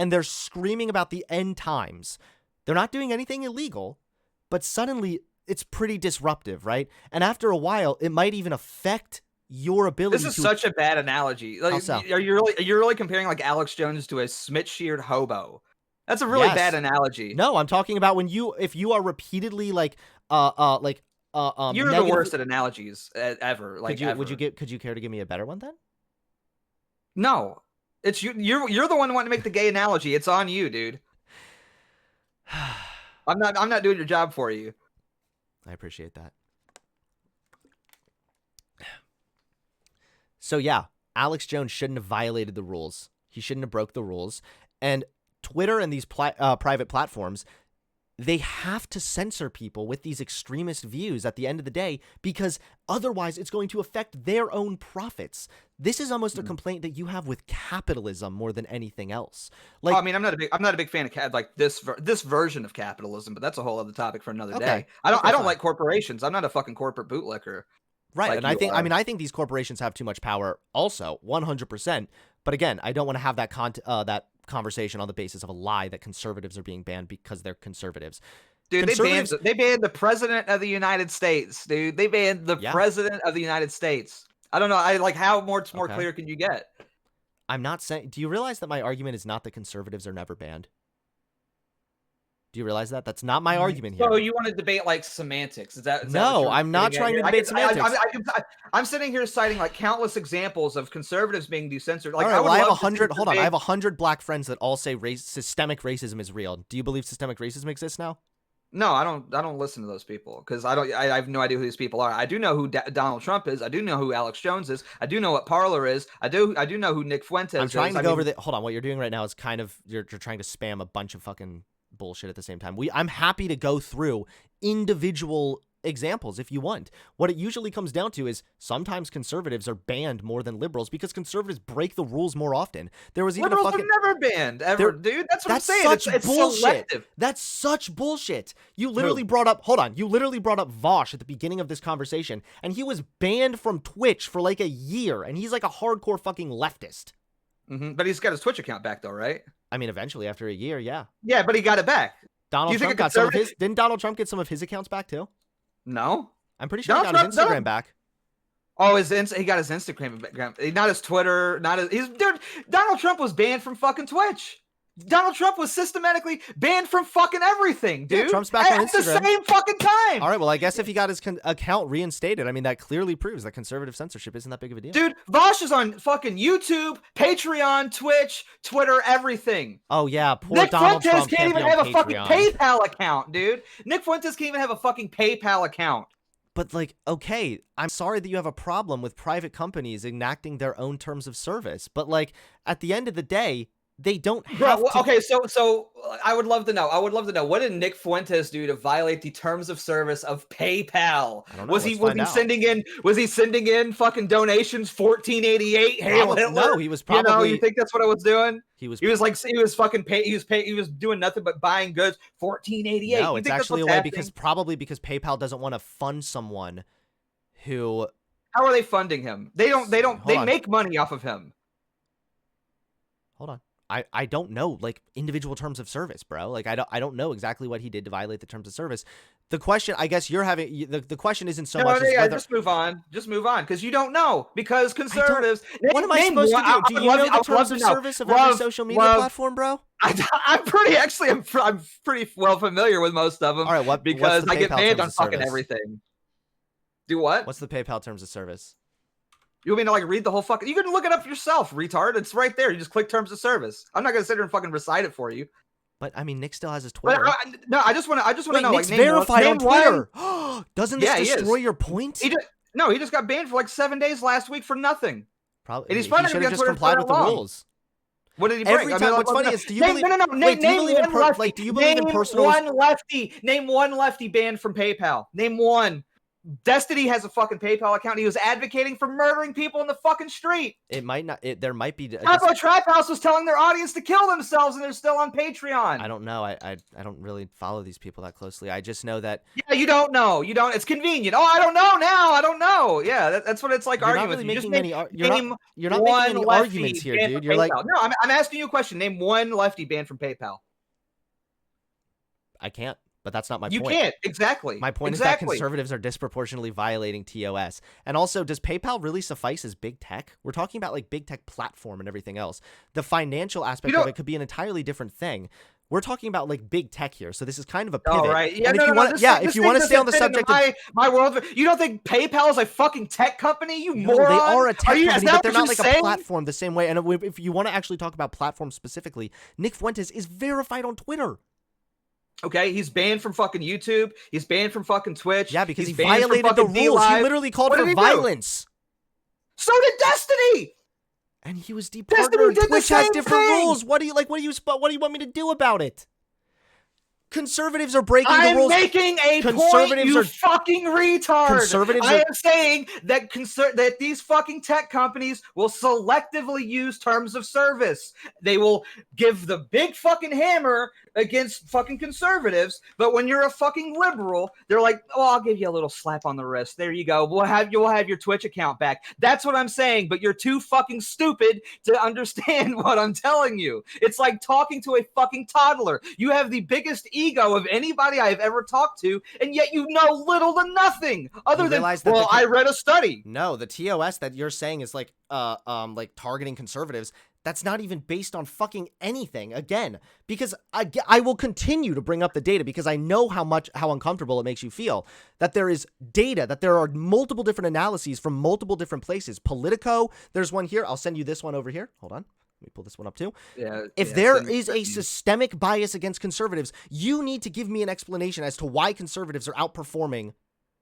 and they're screaming about the end times, they're not doing anything illegal, but suddenly it's pretty disruptive, right? And after a while, it might even affect your ability. This is such a bad analogy. Like, are you really comparing like Alex Jones to a Smith-sheared hobo? That's a really bad analogy. No, I'm talking about if you are repeatedly like you're the worst at analogies ever. Like, could you care to give me a better one then? No. It's you. You're the one wanting to make the gay analogy. It's on you, dude. I'm not doing your job for you. I appreciate that. So yeah, Alex Jones shouldn't have violated the rules. He shouldn't have broke the rules. And Twitter and these private platforms, they have to censor people with these extremist views at the end of the day, because otherwise it's going to affect their own profits. This is almost a complaint that you have with capitalism more than anything else. Like, I mean, I'm not a big fan of like this version of capitalism, but that's a whole other topic for another day. I don't like corporations. I'm not a fucking corporate bootlicker. Right, like, and I think these corporations have too much power also, 100%. But again, I don't want to have that conversation on the basis of a lie that conservatives are being banned because they're conservatives. Dude, they banned the president of the United States, dude. They banned the president of the United States. I don't know. How more clear can you get? I'm not saying, do you realize that my argument is not that conservatives are never banned? Do you realize that? That's not my argument here. So you want to debate like semantics? Is that no, I'm not trying to debate semantics. I'm sitting here citing like countless examples of conservatives being decensored. Like, I have 100. Hold on, I have 100 black friends that all say systemic racism is real. Do you believe systemic racism exists now? No, I don't listen to those people because I have no idea who these people are. I do know who Donald Trump is. I do know who Alex Jones is. I do know what Parler is. I do know who Nick Fuentes is. I'm trying to go over the. Hold on, what you're doing right now is kind of you're trying to spam a bunch of fucking bullshit at the same time. I'm happy to go through individual examples if you want. What it usually comes down to is sometimes conservatives are banned more than liberals because conservatives break the rules more often. There was even liberals are never banned ever, dude. That's what I'm saying. It's bullshit. Selective. That's such bullshit. You literally brought up. Hold on. You literally brought up Vosh at the beginning of this conversation, and he was banned from Twitch for like a year, and he's like a hardcore fucking leftist. But he's got his Twitch account back though, right? I mean, eventually after a year, yeah. Yeah, but he got it back. Donald Trump got some of his. Didn't Donald Trump get some of his accounts back too? No, I'm pretty sure he got his Instagram back. Oh, he got his Instagram back. Not his Twitter. Dude, Donald Trump was banned from fucking Twitch. Donald Trump was systematically banned from fucking everything, dude. Yeah, Trump's back on Instagram at the same fucking time. All right, well, I guess if he got his account reinstated, I mean, that clearly proves that conservative censorship isn't that big of a deal. Dude, Vosh is on fucking YouTube, Patreon, Twitch, Twitter, everything. Oh, yeah, poor Nick Donald Fuentes Trump can't even have a fucking PayPal account, dude. Nick Fuentes can't even have a fucking PayPal account. But, like, okay, I'm sorry that you have a problem with private companies enacting their own terms of service. But, like, at the end of the day, they don't have to. Okay, so I would love to know. What did Nick Fuentes do to violate the terms of service of PayPal? I don't know. Was he sending in fucking donations 1488? Hail Hitler? No, he was probably. You think that's what I was doing? He was doing nothing but buying goods 1488. No, it's actually a way because PayPal doesn't want to fund someone who. How are they funding him? They make money off of him. Hold on. I don't know, like, individual terms of service, bro. Like, I don't know exactly what he did to violate the terms of service. The question, I guess you're having, the question isn't so much as whether... Just move on, because you don't know, because conservatives... What am I supposed to do? Do you know the terms of service of every social media platform, bro? I'm pretty well familiar with most of them. All right, because I get banned on fucking service? everything. Do what? What's the PayPal terms of service? You want me to like read the whole fucking? You can look it up yourself, retard. It's right there. You just click terms of service. I'm not gonna sit here and fucking recite it for you. But I mean, Nick still has his But Twitter. no, I just want to Wait, know. Nick's like, name verified one, on Twitter. Doesn't this Yeah, he destroy is. your point? He just got banned for like 7 days last week for nothing. Probably. And he's He probably should not have gonna just be on Twitter complied for with the that long. rules. What did he break? Every time, what's funny is, do you believe? Wait, do you believe in one lefty. do you believe in personal? Name one lefty. Name one lefty banned from PayPal. Name one. Destiny has a fucking PayPal account. He was advocating for murdering people in the fucking street. It might not. There might be. Capo Trap House was telling their audience to kill themselves, and they're still on Patreon. I don't know. I don't really follow these people that closely. I just know that. Yeah, you don't know. You don't. It's convenient. Oh, I don't know now. I don't know. Yeah, that's what it's like You're arguing not really with you. making Just any. You're not making any arguments here, dude. You're like. No, I'm asking you a question. Name one lefty banned from PayPal. I can't. But that's not my You point. can't. Exactly. My point is that conservatives are disproportionately violating TOS. And also, does PayPal really suffice as big tech? We're talking about like big tech platform and everything else. The financial aspect of it could be an entirely different thing. We're talking about like big tech here, so this is kind of a pivot. All right. Yeah, and if you want to stay on the subject of my world, you don't think PayPal is a fucking tech company? You moron. They are a tech company, but they're not like saying? A platform the same way. And if you want to actually talk about platforms specifically, Nick Fuentes is verified on Twitter. Okay, he's banned from fucking YouTube. He's banned from fucking Twitch. Yeah, because he's he violated the rules. He literally called for violence. So did Destiny. And he was departnered. Twitch has different rules. What do you want me to do about it? Conservatives are breaking the rules. I'm making a point, you fucking retard. I am saying that that these fucking tech companies will selectively use terms of service. They will give the big fucking hammer against fucking conservatives, but when you're a fucking liberal, they're like, "Oh, I'll give you a little slap on the wrist. There you go. We'll have your Twitch account back." That's what I'm saying, but you're too fucking stupid to understand what I'm telling you. It's like talking to a fucking toddler. You have the biggest ego of anybody I've ever talked to, and yet you know little to nothing other than, well, I read a study. No, the TOS that you're saying is like targeting conservatives. That's not even based on fucking anything. Again, because I will continue to bring up the data because I know how uncomfortable it makes you feel. That there is data, that there are multiple different analyses from multiple different places. Politico, there's one here. I'll send you this one over here. Hold on. Let me pull this one up too. If there is a systemic bias against conservatives, you need to give me an explanation as to why conservatives are outperforming.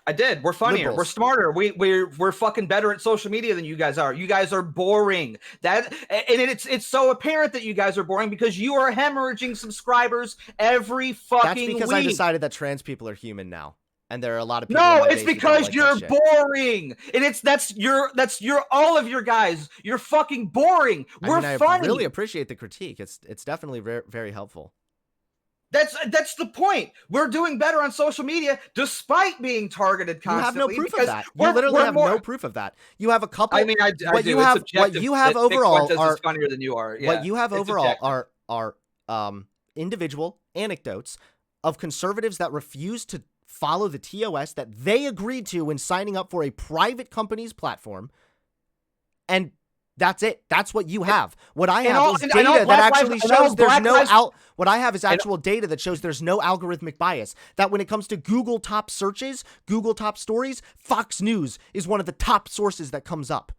I did. We're funnier. Liberals. We're smarter. We're fucking better at social media than you guys are. You guys are boring. And it's so apparent that you guys are boring because you are hemorrhaging subscribers every fucking week. That's because I decided that trans people are human now. And there are a lot of people. No, it's because you're boring. And that's all of your guys. You're fucking boring. We're funny. I really appreciate the critique. It's definitely very, very helpful. That's the point. We're doing better on social media despite being targeted constantly. You have no proof of that. You literally have no proof of that. You have a couple. I mean, I do. What you have overall are funnier than you are. Yeah, what you have overall are individual anecdotes of conservatives that refuse to follow the TOS that they agreed to when signing up for a private company's platform, and that's it. That's what you have. What I have is data that actually shows there's no what I have is actual data that shows there's no algorithmic bias. That when it comes to Google top searches, Google top stories, Fox News is one of the top sources that comes up.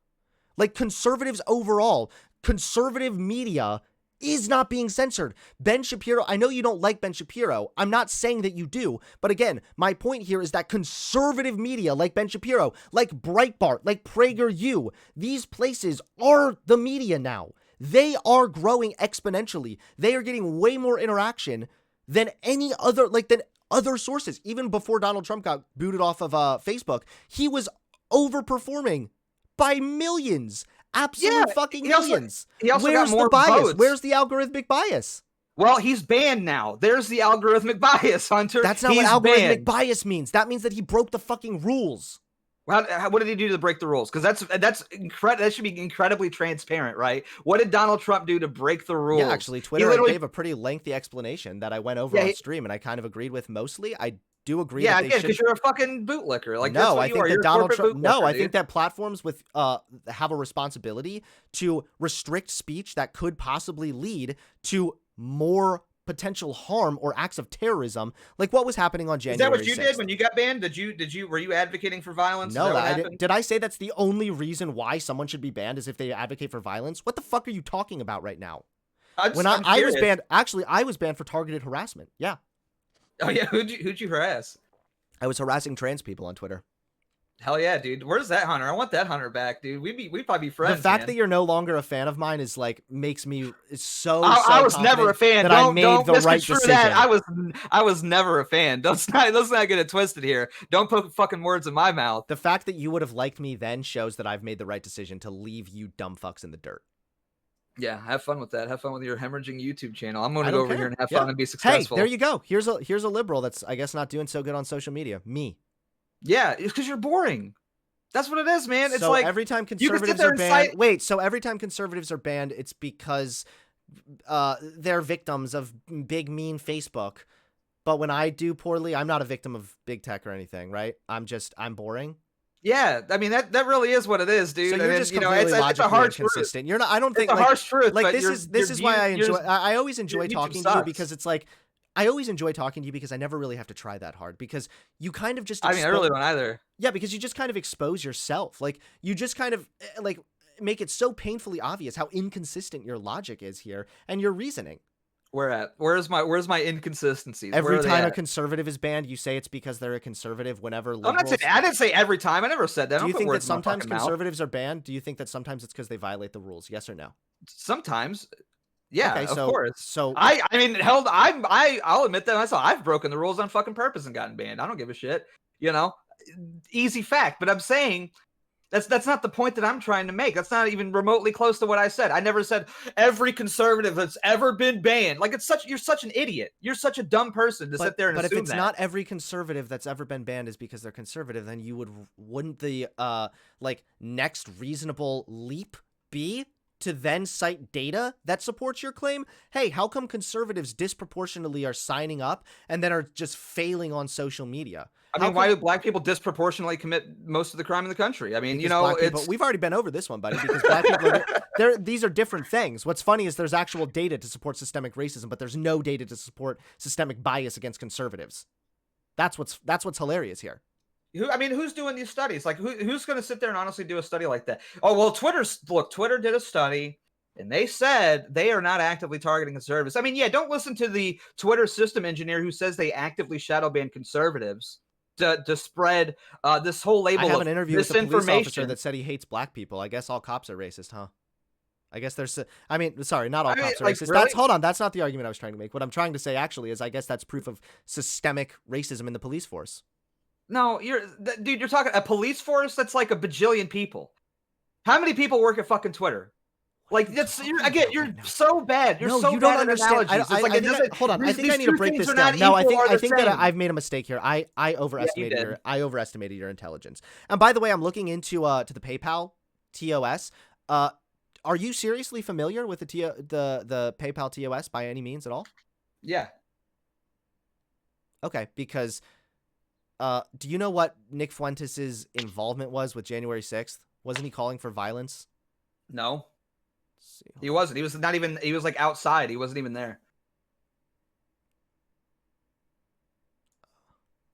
Like conservatives overall, conservative media is not being censored. Ben Shapiro, I know you don't like Ben Shapiro. I'm not saying that you do. But again, my point here is that conservative media like Ben Shapiro, like Breitbart, like PragerU, these places are the media now. They are growing exponentially. They are getting way more interaction than any other, than other sources. Even before Donald Trump got booted off of Facebook, he was overperforming by millions. Absolute fucking millions. He also Where's got more the bias? votes. Where's the algorithmic bias? Well, he's banned now. There's the algorithmic bias, Hunter. That's not what algorithmic bias means. That means that he broke the fucking rules. What did he do to break the rules? Because that should be incredibly transparent, right? What did Donald Trump do to break the rules? Yeah, actually, Twitter gave a pretty lengthy explanation that I went over on stream, and I kind of agreed with mostly. I do agree. Yeah, again, because you're a fucking bootlicker. Like, no, I think that Donald Trump. No, I think that platforms with have a responsibility to restrict speech that could possibly lead to more potential harm or acts of terrorism, like what was happening on January 6th. Is that what you did when you got banned? Were you advocating for violence? No, I didn't. Did I say that's the only reason why someone should be banned is if they advocate for violence? What the fuck are you talking about right now? I was banned, actually, I was banned for targeted harassment. Yeah. Oh yeah, who'd you harass? I was harassing trans people on Twitter. Hell yeah, dude. Where's that Hunter? I want that Hunter back, dude. We'd probably be friends. The fact that you're no longer a fan of mine is like makes me so. I was never a fan. That I made the right decision. That. I was never a fan. Let's not get it twisted here. Don't put fucking words in my mouth. The fact that you would have liked me then shows that I've made the right decision to leave you dumb fucks in the dirt. Yeah, have fun with that. Have fun with your hemorrhaging YouTube channel. I'm going to go over here and have fun and be Hey, successful. there you go. Here's a liberal that's, I guess, not doing so good on social media. Me. Yeah, it's because you're boring. That's what it is, man. It's so like every time conservatives are banned. Wait, so every time conservatives are banned, it's because they're victims of big mean Facebook. But when I do poorly, I'm not a victim of big tech or anything, right? I'm boring. Yeah, I mean that really is what it is, dude. So you're just completely logically it's a hard inconsistent. You're not. I don't think it's a harsh truth. Like this is why I enjoy. I always enjoy talking to you because it's like. I always enjoy talking to you because I never really have to try that hard because you kind of just. I really don't either. Yeah, because you just kind of expose yourself. Like you just kind of like make it so painfully obvious how inconsistent your logic is here and your reasoning. Where's my inconsistencies? Every time a conservative is banned, you say it's because they're a conservative. Whenever liberals... I didn't say every time. I never said that. Do you think that sometimes conservatives are banned? Do you think that sometimes it's because they violate the rules? Yes or no? Sometimes. Yeah, okay, of course. So I mean, hell, I'll admit that myself. I've broken the rules on fucking purpose and gotten banned. I don't give a shit. You know, easy fact. But I'm saying that's not the point that I'm trying to make. That's not even remotely close to what I said. I never said every conservative that's ever been banned. Like you're such an idiot. You're such a dumb person to sit there and assume that. But if it's not every conservative that's ever been banned is because they're conservative, then wouldn't the like next reasonable leap be to then cite data that supports your claim? Hey, how come conservatives disproportionately are signing up and then are just failing on social media? I mean, why do black people disproportionately commit most of the crime in the country? I mean, we've already been over this one, buddy, because black people, these are different things. What's funny is there's actual data to support systemic racism, but there's no data to support systemic bias against conservatives. That's what's hilarious here. Who's doing these studies? Like, who's going to sit there and honestly do a study like that? Oh, well, Twitter did a study, and they said they are not actively targeting conservatives. I mean, yeah, don't listen to the Twitter system engineer who says they actively shadow ban conservatives to spread this whole label of misinformation. I have an interview with a police officer that said he hates black people. I guess all cops are racist, huh? I guess there's, sorry, not all cops are racist. Really? Hold on, that's not the argument I was trying to make. What I'm trying to say actually is I guess that's proof of systemic racism in the police force. No, you're talking a police force that's like a bajillion people. How many people work at fucking Twitter? Like you're so bad. You're so you bad don't understand. Hold on. I think I need to break this down. No, I think that I've made a mistake here. I overestimated your intelligence. And by the way, I'm looking into to the PayPal TOS. Are you seriously familiar with the PayPal TOS by any means at all? Yeah. Okay, because do you know what Nick Fuentes' involvement was with January 6th? Wasn't he calling for violence? No. He wasn't. He was not even. He was like outside. He wasn't even there.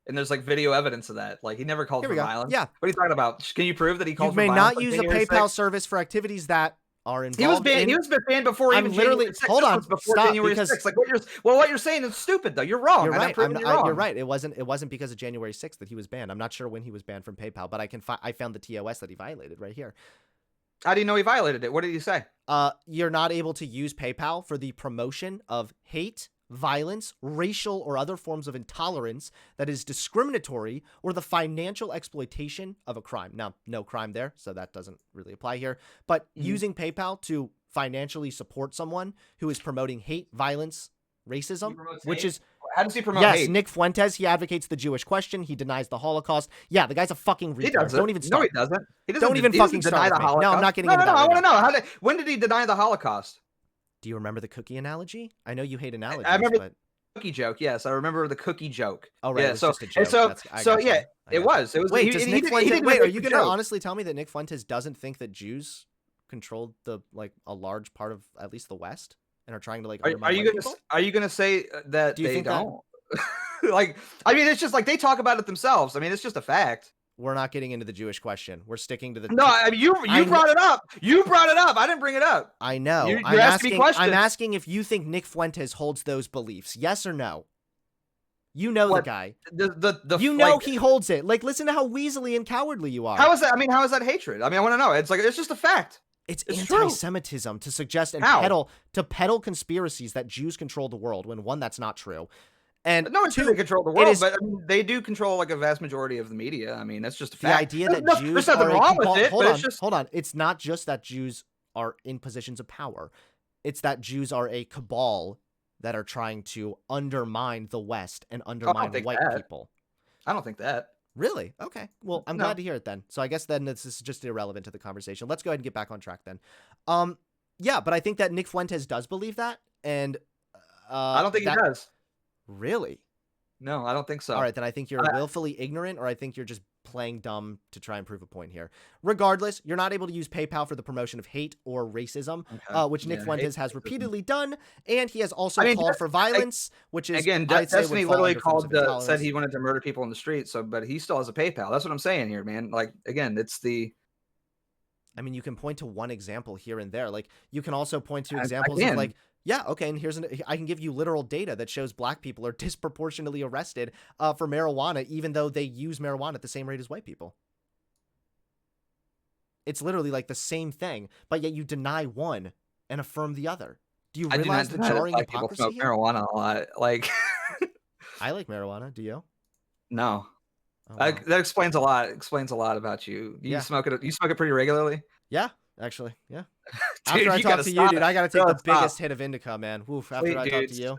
And there's like video evidence of that. Like he never called for violence. Yeah. What are you talking about? Can you prove that he called for You violence? may not use a PayPal service for activities that are involved. He was banned before even literally. Hold on. Stop. January 6th. Like what you're saying is stupid though. You're wrong. You're right. Wrong. You're right. It wasn't because of January 6th that he was banned. I'm not sure when he was banned from PayPal, but I found the TOS that he violated right here. How do you know he violated it? What did he say? You're not able to use PayPal for the promotion of hate, violence, racial or other forms of intolerance that is discriminatory or the financial exploitation of a crime. Now, no crime there, so that doesn't really apply here. But using PayPal to financially support someone who is promoting hate, violence, racism, which is... How does he promote hate? Yes, Nick Fuentes, he advocates the Jewish question. He denies the Holocaust. Yeah, the guy's a fucking retard. Don't even start. No, he doesn't. He don't even fucking deny the Holocaust. No, I'm not getting into that. I want to know. When did he deny the Holocaust? Do you remember the cookie analogy? I know you hate analogies. I remember the cookie joke. Yes, I remember the cookie joke. Oh, right. Yeah, it was just a joke. It was. Wait, does Nick Fuentes... Wait, are you going to honestly tell me that Nick Fuentes doesn't think that Jews controlled a large part of at least the West? and are trying to like Are undermine you white gonna people? are you gonna say that Do you they think that don't? Like, I mean, it's just like they talk about it themselves. I mean, it's just a fact. we're not getting into the Jewish question? We're sticking to the. No, I mean, you brought it up. You brought it up. I didn't bring it up. I know. You're asking me questions. I'm asking if you think Nick Fuentes holds those beliefs. Yes or no? You know What? the guy. The You know like, he holds it. Like, listen to how weaselly and cowardly you are. how is that? I mean, how is that hatred? I mean, I want to know. It's like it's just a fact. It's true. anti-Semitism to suggest and How? peddle conspiracies that Jews control the world when one, that's not true. And No, it's two, they control the world, is but I mean, they do control like a vast majority of the media. I mean, that's just a the fact. idea that there's Jews nothing are a wrong cabal. with it, but it's just Hold on. It's not just that Jews are in positions of power. It's that Jews are a cabal that are trying to undermine the West and undermine white people. I don't think that. Really? Okay. Well, I'm No. glad to hear it then. So I guess then this is just irrelevant to the conversation. Let's go ahead and get back on track then. Yeah, but I think that Nick Fuentes does believe that, and I don't think he does. Really? No, I don't think so. All right, then I think you're willfully ignorant, or I think you're just playing dumb to try and prove a point here. Regardless, you're not able to use PayPal for the promotion of hate or racism, which Nick Fuentes has repeatedly done, and he has also called for violence, which is again, I'd say Destiny would fall literally under said he wanted to murder people in the street. So, but he still has a PayPal. That's what I'm saying here, man. Like, again, it's the. I mean, you can point to one example here and there. Like, you can also point to examples of like, yeah, okay, and I can give you literal data that shows black people are disproportionately arrested for marijuana, even though they use marijuana at the same rate as white people. It's literally like the same thing, but yet you deny one and affirm the other. Do you realize the jarring hypocrisy here? Marijuana a lot. Like, I like marijuana. Do you? No. Oh, wow. That explains a lot. Explains a lot about you. You smoke it. You smoke it pretty regularly. Yeah, actually, yeah. Dude, after I talk to you, dude, I gotta take the biggest hit of indica, man. Woof. After I talk to you.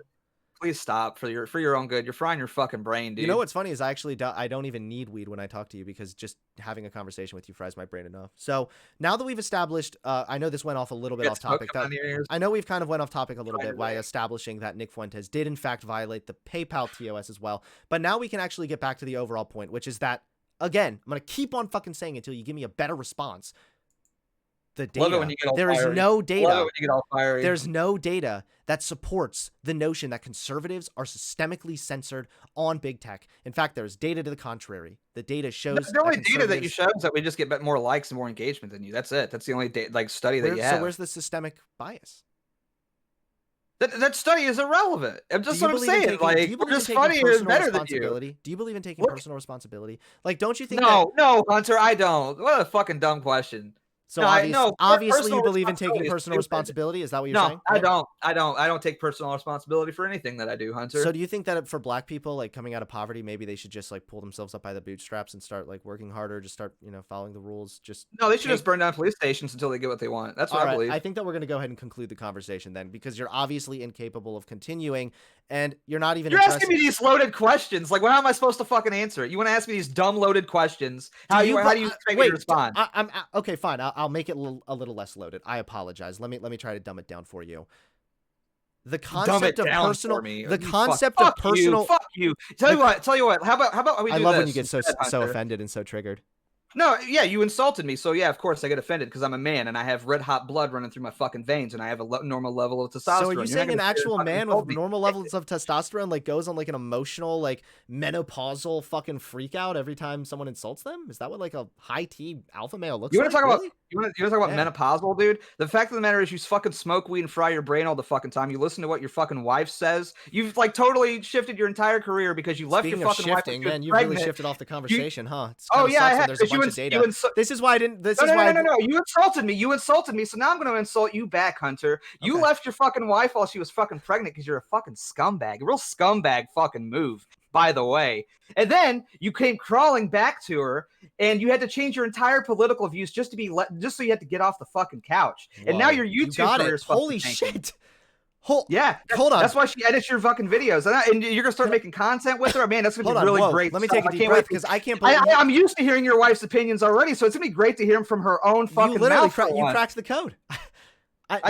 Please stop for your own good. You're frying your fucking brain, dude. You know what's funny is I don't even need weed when I talk to you because just having a conversation with you fries my brain enough. So now that we've established, I know this went off a little bit off topic. I know we've kind of went off topic a little bit by establishing that Nick Fuentes did in fact violate the PayPal TOS as well. But now we can actually get back to the overall point, which is that, again, I'm going to keep on fucking saying it until you give me a better response. The data. There is no data. There's no data that supports the notion that conservatives are systemically censored on big tech. In fact, there's data to the contrary. The data shows the only data that you show is that we just get more likes and more engagement than you. That's it. That's the only study that you have. So where's the systemic bias? That study is irrelevant. I'm just what I'm saying. Like, we're just funnier and better than you. Do you believe in taking personal responsibility? Like, don't you think? No, Hunter, I don't. What a fucking dumb question. So obviously you believe in taking personal responsibility. Is that what you're saying? No, I don't take personal responsibility for anything that I do, Hunter. So do you think that for black people, like coming out of poverty, maybe they should just like pull themselves up by the bootstraps and start like working harder, just start, following the rules? No, they should just burn down police stations until they get what they want. That's what I believe. I think that we're going to go ahead and conclude the conversation then, because you're obviously incapable of continuing and you're not even. You're asking me these loaded questions. Like, how am I supposed to fucking answer it? You want to ask me these dumb loaded questions? How do you expect me to respond? Okay, fine. I'll make it a little less loaded. I apologize. Let me try to dumb it down for you. The concept of personal. The concept of personal. Fuck you. Tell you what. How about we do this? I love when you get so offended and so triggered. No, yeah, you insulted me, so yeah, of course I get offended because I'm a man and I have red hot blood running through my fucking veins and I have a normal level of testosterone. So are you saying an actual man with normal levels of testosterone like goes on like an emotional like menopausal fucking freak out every time someone insults them? Is that what like a high T alpha male looks like? You want to talk about menopausal, dude? The fact of the matter is you fucking smoke weed and fry your brain all the fucking time. You listen to what your fucking wife says. You've like totally shifted your entire career because you left your fucking wife. Man, you've really shifted off the conversation, huh? Oh yeah, I have. This is why I didn't. No. You insulted me. So now I'm going to insult you back, Hunter. You left your fucking wife while she was fucking pregnant because you're a fucking scumbag. A real scumbag fucking move, by the way. And then you came crawling back to her, and you had to change your entire political views just so you had to get off the fucking couch. Whoa. And now your YouTube career is fucking holy shit. Hold on. That's why she edits your fucking videos, and you're gonna start making content with her. Man, that's gonna be really great. Let me take a deep breath because I can't believe I'm used to hearing your wife's opinions already, so it's gonna be great to hear them from her own fucking mouth. You cracked the code.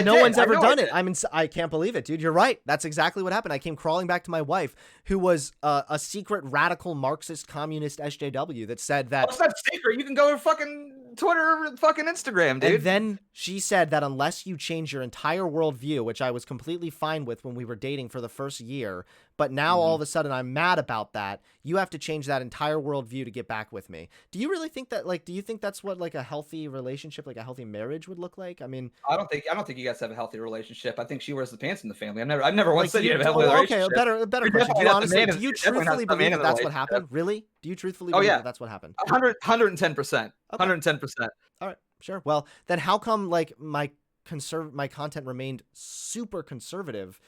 No one's ever done it. I can't believe it, dude. You're right. That's exactly what happened. I came crawling back to my wife, who was a secret radical Marxist communist SJW that said that. What's that secret? You can go and fucking Twitter, fucking Instagram, dude. And then she said that unless you change your entire worldview, which I was completely fine with when we were dating for the first year, but now all of a sudden I'm mad about that, you have to change that entire worldview to get back with me. Do you really think that, like, do you think that's what, like, a healthy relationship, like a healthy marriage would look like? I mean, I don't think you guys have a healthy relationship. I think she wears the pants in the family. I've never once like, do said you you, have a healthy okay, a relationship. better You're question. Do definitely you not the honestly, man. do you You're definitely not truthfully the man believe in that the that's what relationship. happened? Really? Do you truthfully Oh believe yeah, that that's what happened? 110%, Okay. 110%. All right, sure. Well, then how come, like, my content remained super conservative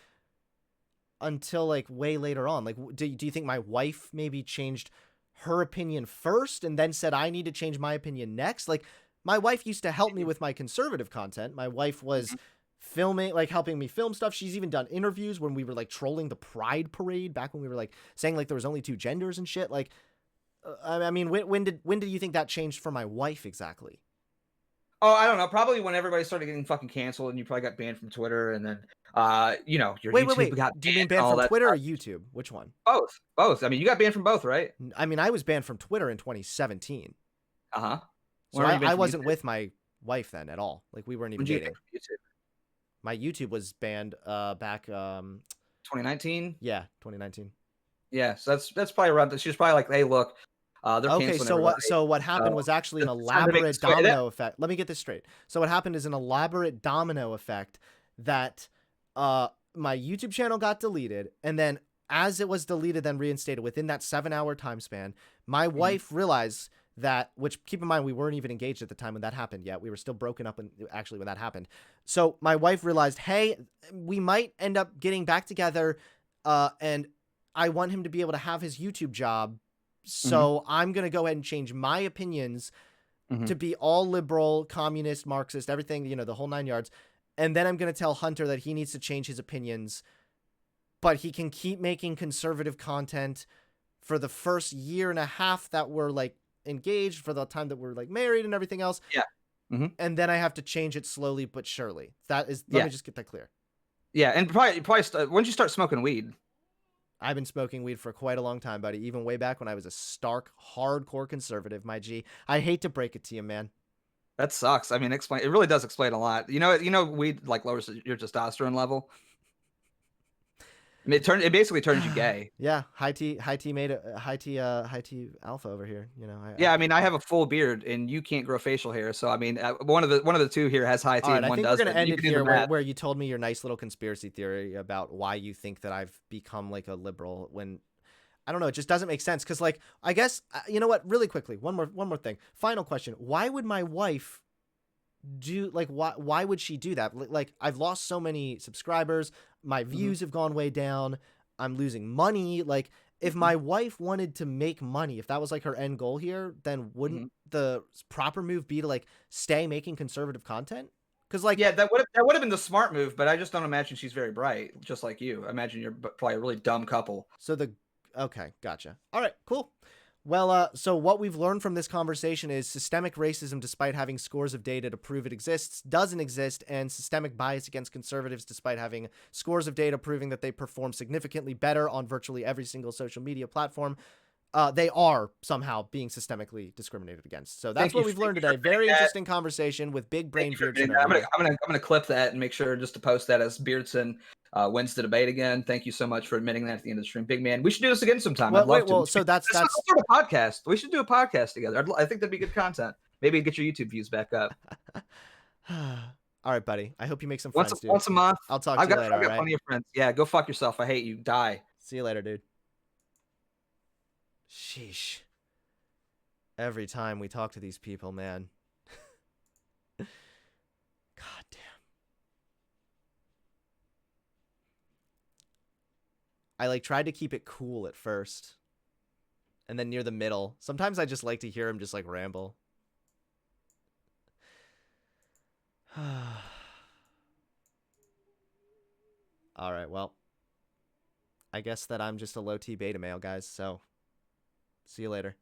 until, like, way later on? Like, do you think my wife maybe changed her opinion first and then said I need to change my opinion next? Like, my wife used to help me with my conservative content. My wife was filming, like, helping me film stuff. She's even done interviews when we were, like, trolling the Pride Parade back when we were, like, saying, like, there was only 2 genders and shit. Like, I mean, when did you think that changed for my wife exactly? Oh, I don't know. Probably when everybody started getting fucking canceled, and you probably got banned from Twitter, and then your Wait. YouTube got Do you mean banned and banned all from that Twitter or stuff. YouTube? Which one? Both, both. I mean, you got banned from both, right? I mean, I was banned from Twitter in 2017. Uh huh. So When were you banned I from wasn't YouTube? with my wife then at all. Like, we weren't When even did you get dating. banned from YouTube? My YouTube was banned back 2019. yeah, 2019. Yeah, so that's probably around. She was probably like, "Hey, look, they're Okay, canceling everybody." so what happened So was actually an it's time to make elaborate this way. domino effect. Let me get this straight. So what happened is an elaborate domino effect that my YouTube channel got deleted, and then as it was deleted then reinstated within that 7-hour time span, my wife realized that, which, keep in mind, we weren't even engaged at the time when that happened yet. We were still broken up when that happened. So my wife realized, hey, we might end up getting back together, and I want him to be able to have his YouTube job. So I'm going to go ahead and change my opinions to be all liberal, communist, Marxist, everything, the whole 9 yards. And then I'm going to tell Hunter that he needs to change his opinions, but he can keep making conservative content for the first year and a half that we're, like, engaged, for the time that we're, like, married and everything else. Yeah. And then I have to change it slowly but surely. That is, let me just get that clear. Yeah, and probably when did you start smoking weed? I've been smoking weed for quite a long time, buddy. Even way back when I was a stark, hardcore conservative, my G. I hate to break it to you, man. That sucks. I mean, explain. It really does explain a lot. Weed like lowers your testosterone level. I mean, it basically turns you gay. Yeah, high T made a high T alpha over here. Yeah, I mean, I have a full beard, and you can't grow facial hair. So I mean, one of the two here has high T, All right, and I one think we're doesn't. gonna end You it can do the here, math. where you told me your nice little conspiracy theory about why you think that I've become, like, a liberal, when I don't know, it just doesn't make sense. Because, like, I guess, you know what? Really quickly, one more thing. Final question: why would my wife do, like, why would she do that? Like, I've lost so many subscribers, my views have gone way down, I'm losing money. Like, if my wife wanted to make money, if that was, like, her end goal here, then wouldn't the proper move be to, like, stay making conservative content? Because, like, Yeah, that would have been the smart move, but I just don't imagine she's very bright, just like you. I imagine you're probably a really dumb couple. okay, gotcha. All right, cool. Well, so what we've learned from this conversation is systemic racism, despite having scores of data to prove it exists, doesn't exist, and systemic bias against conservatives, despite having scores of data proving that they perform significantly better on virtually every single social media platform, they are somehow being systemically discriminated against. So that's what we've learned today. Very interesting conversation with big brain Beardson over here. I'm gonna clip that and make sure just to post that as Beardson wins the debate again. Thank you so much for admitting that at the end of the stream, big man. We should do this again sometime. Well, I'd love to. well, so that's sort of podcast. We should do a podcast together. I think that'd be good content. Maybe get your YouTube views back up. All right, buddy. I hope you make some friends, dude. Once a month. I'll talk to you later. I've got plenty of friends. Yeah, go fuck yourself. I hate you. Die. See you later, dude. Sheesh. Every time we talk to these people, man. God damn. I, like, tried to keep it cool at first. And then near the middle. Sometimes I just like to hear him just, like, ramble. Alright, well. I guess that I'm just a low T beta male, guys, so see you later.